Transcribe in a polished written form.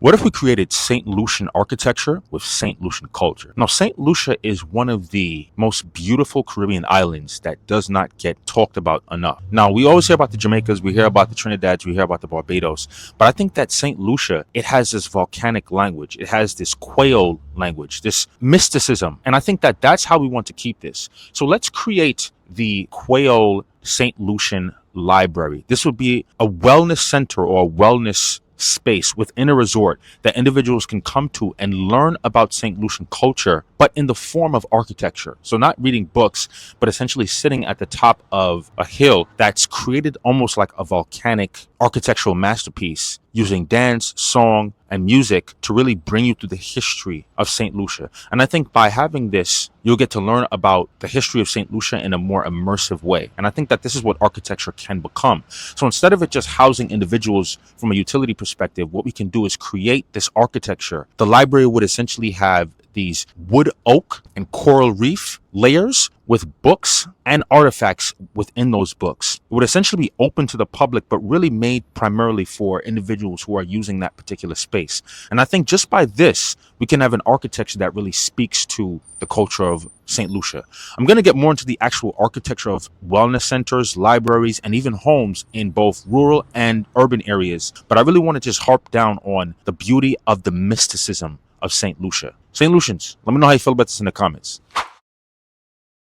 What if we created St. Lucian architecture with St. Lucian culture? Now, St. Lucia is one of the most beautiful Caribbean islands that does not get talked about enough. Now, we always hear about the Jamaicas, we hear about the Trinidadians, we hear about the Barbados, but I think that St. Lucia, it has this volcanic language. It has this Creole language, this mysticism. And I think that that's how we want to keep this. So let's create the Creole St. Lucian Library. This would be a wellness center or a wellness space within a resort that individuals can come to and learn about St. Lucian culture, but in the form of architecture. So not reading books, but essentially sitting at the top of a hill that's created almost like a volcanic architectural masterpiece, using dance, song, and music to really bring you through the history of St. Lucia. And I think by having this, you'll get to learn about the history of St. Lucia in a more immersive way. And I think that this is what architecture can become. So instead of it just housing individuals from a utility perspective, what we can do is create this architecture. The library would essentially have these wood, oak, and coral reef layers with books and artifacts within those books. It would essentially be open to the public, but really made primarily for individuals who are using that particular space. And I think just by this, we can have an architecture that really speaks to the culture of St. Lucia. I'm going to get more into the actual architecture of wellness centers, libraries, and even homes in both rural and urban areas. But I really want to just harp down on the beauty of the mysticism of St. Lucia. St. Lucians, let me know how you feel about this in the comments.